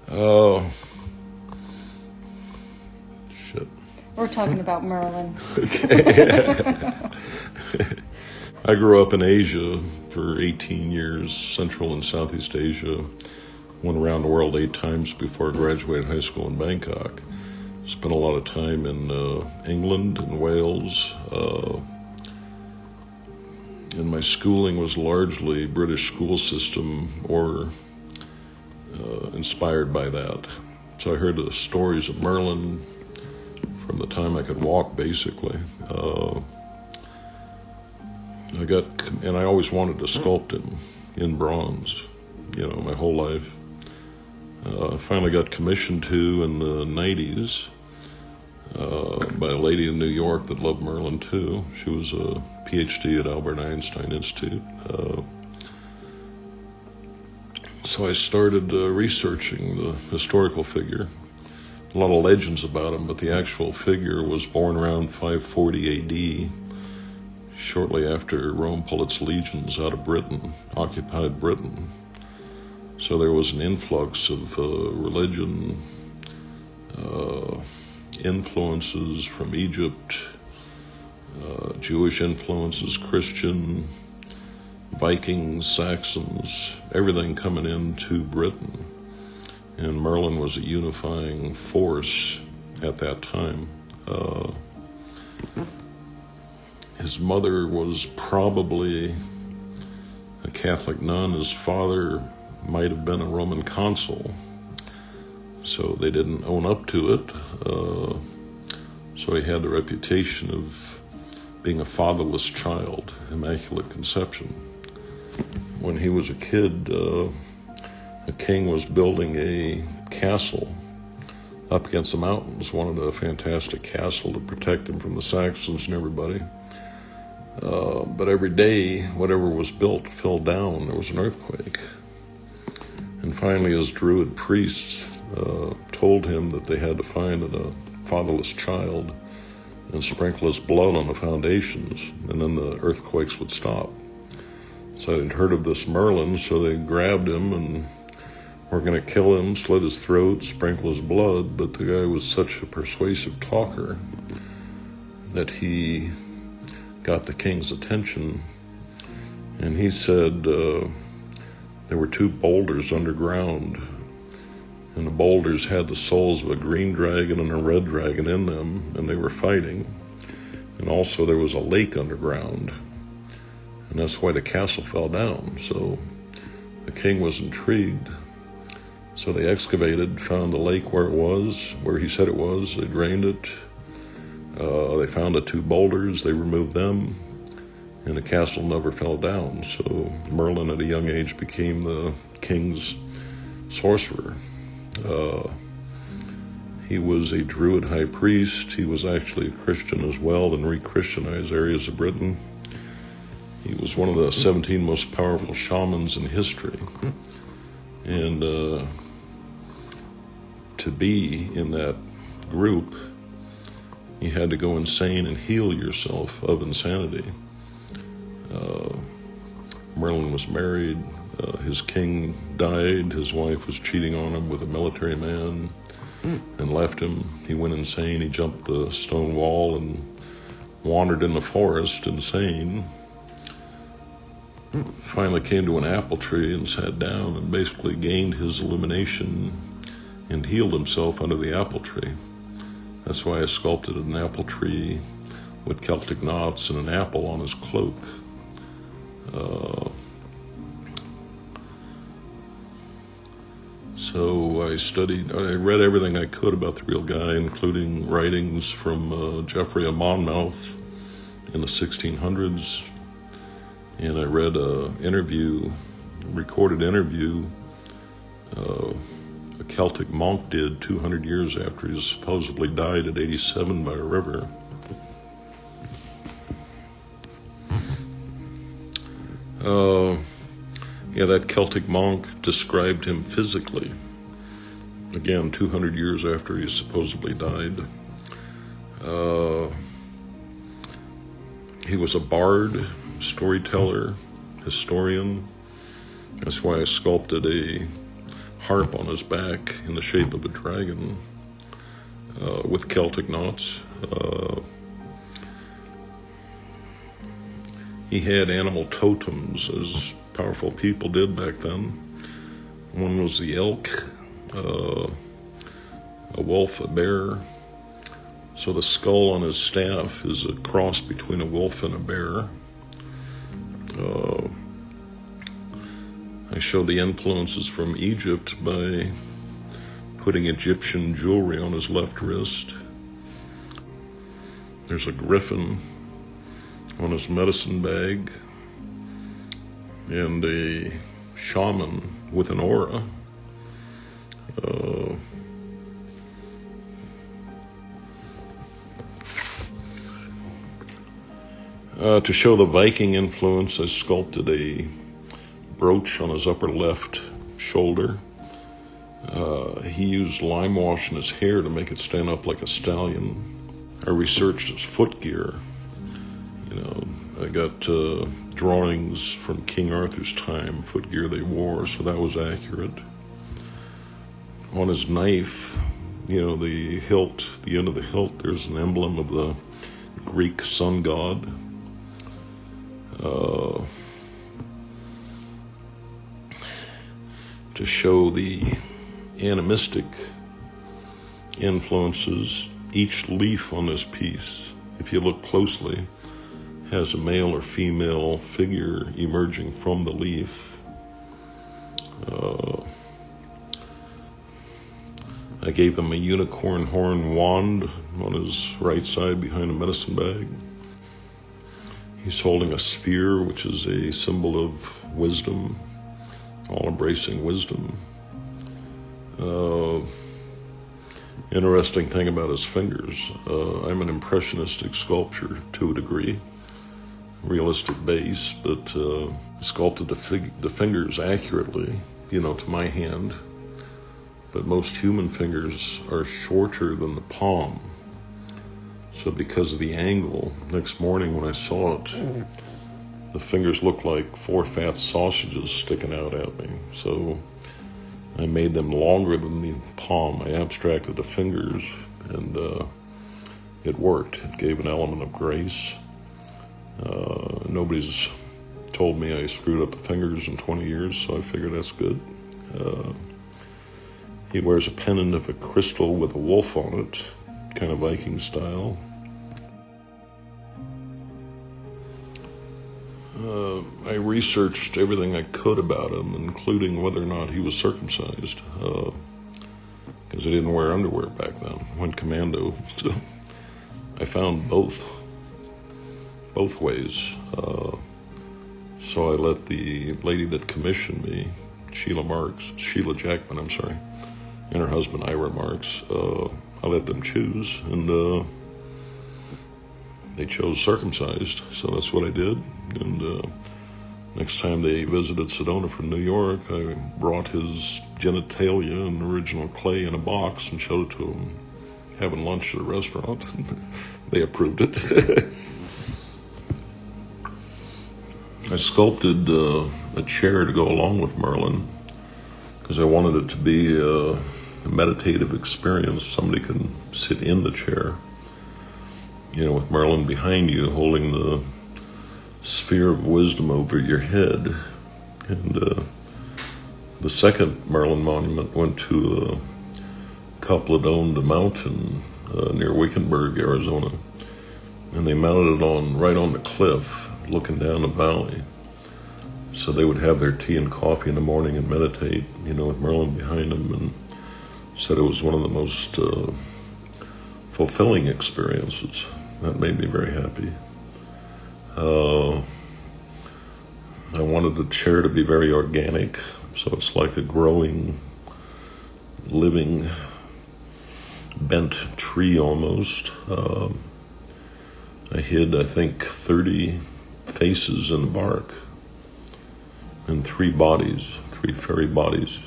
Oh, shit. We're talking about Merlin. Okay. I grew up in Asia for 18 years, Central and Southeast Asia. Went around the world 8 times before I graduated high school in Bangkok. Spent a lot of time in England and Wales. And my schooling was largely British school system or inspired by that. So I heard the stories of Merlin from the time I could walk, basically. I always wanted to sculpt him in bronze, my whole life. I finally got commissioned to in the 90s by a lady in New York that loved Merlin too. She was a PhD at Albert Einstein Institute. So I started researching the historical figure. A lot of legends about him, but the actual figure was born around 540 AD, shortly after Rome pulled its legions out of Britain, occupied Britain. So there was an influx of religion, influences from Egypt, Jewish influences, Christian, Vikings, Saxons, everything coming into Britain. And Merlin was a unifying force at that time. His mother was probably a Catholic nun. His father might have been a Roman consul. So they didn't own up to it. So he had the reputation of being a fatherless child, immaculate conception. When he was a kid, a king was building a castle up against the mountains, wanted a fantastic castle to protect him from the Saxons and everybody. But every day, whatever was built fell down. There was an earthquake. And finally, his druid priests told him that they had to find a fatherless child and sprinkle his blood on the foundations, and then the earthquakes would stop. So they'd heard of this Merlin, so they grabbed him and were going to kill him, slit his throat, sprinkle his blood, but the guy was such a persuasive talker that he got the king's attention, and he said there were 2 boulders underground, and the boulders had the souls of a green dragon and a red dragon in them, and they were fighting. And also there was a lake underground, and that's why the castle fell down. So the king was intrigued. So they excavated, found the lake where he said it was. They drained it. They found the 2 boulders. They removed them, and the castle never fell down. So Merlin at a young age became the king's sorcerer. He was a druid high priest. He was actually a Christian as well and re-Christianized areas of Britain. He was one of the 17 most powerful shamans in history. And to be in that group, you had to go insane and heal yourself of insanity. Merlin was married. His king died. His wife was cheating on him with a military man and left him. He went insane. He jumped the stone wall and wandered in the forest insane. Finally came to an apple tree and sat down and basically gained his illumination and healed himself under the apple tree. That's why I sculpted an apple tree with Celtic knots and an apple on his cloak. So I read everything I could about the real guy, including writings from Geoffrey of Monmouth in the 1600s. And I read a recorded interview a Celtic monk did 200 years after he supposedly died at 87 by a river. That Celtic monk described him physically. Again, 200 years after he supposedly died. He was a bard, storyteller, historian. That's why I sculpted a harp on his back in the shape of a dragon with Celtic knots. He had animal totems, as powerful people did back then. One was the elk, a wolf, a bear. So the skull on his staff is a cross between a wolf and a bear. I show the influences from Egypt by putting Egyptian jewelry on his left wrist. There's a griffin on his medicine bag, and a shaman with an aura. To show the Viking influence, I sculpted a brooch on his upper left shoulder. He used lime wash in his hair to make it stand up like a stallion. I researched his footgear. I got drawings from King Arthur's time, footgear they wore, so that was accurate. On his knife, the hilt, the end of the hilt, there's an emblem of the Greek sun god. To show the animistic influences, each leaf on this piece, if you look closely, has a male or female figure emerging from the leaf. I gave him a unicorn horn wand on his right side behind a medicine bag. He's holding a spear, which is a symbol of wisdom, all-embracing wisdom. Interesting thing about his fingers, I'm an impressionistic sculptor to a degree, realistic base, but sculpted the fingers accurately, to my hand. But most human fingers are shorter than the palm. So because of the angle, next morning when I saw it, the fingers looked like 4 fat sausages sticking out at me. So I made them longer than the palm. I abstracted the fingers, and it worked. It gave an element of grace. Nobody's told me I screwed up the fingers in 20 years, so I figured that's good. He wears a pendant of a crystal with a wolf on it, kind of Viking style. I researched everything I could about him, including whether or not he was circumcised, because I didn't wear underwear back then. Went commando, so I found both ways. So I let the lady that commissioned me, Sheila Jackman, and her husband Ira Marks, I let them choose, and they chose circumcised, so that's what I did. And next time they visited Sedona from New York, I brought his genitalia and original clay in a box and showed it to them, having lunch at a restaurant. They approved it. I sculpted a chair to go along with Merlin, because I wanted it to be a meditative experience. Somebody can sit in the chair, with Merlin behind you holding the sphere of wisdom over your head. And the second Merlin monument went to a couple that owned a mountain near Wickenburg, Arizona, and they mounted it right on the cliff, looking down the valley. So they would have their tea and coffee in the morning and meditate, with Merlin behind them, and said it was one of the most fulfilling experiences. That made me very happy. I wanted the chair to be very organic, so it's like a growing, living, bent tree almost. I hid, I think, 30 faces in the bark, and 3 fairy bodies.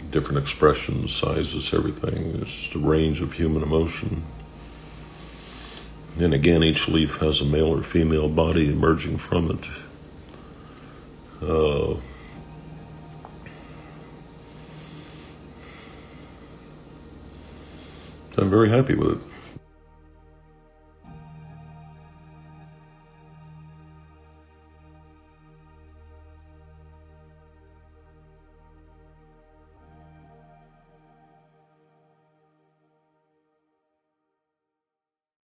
Different expressions, sizes, everything. It's just a range of human emotion. And again, each leaf has a male or female body emerging from it. I'm very happy with it.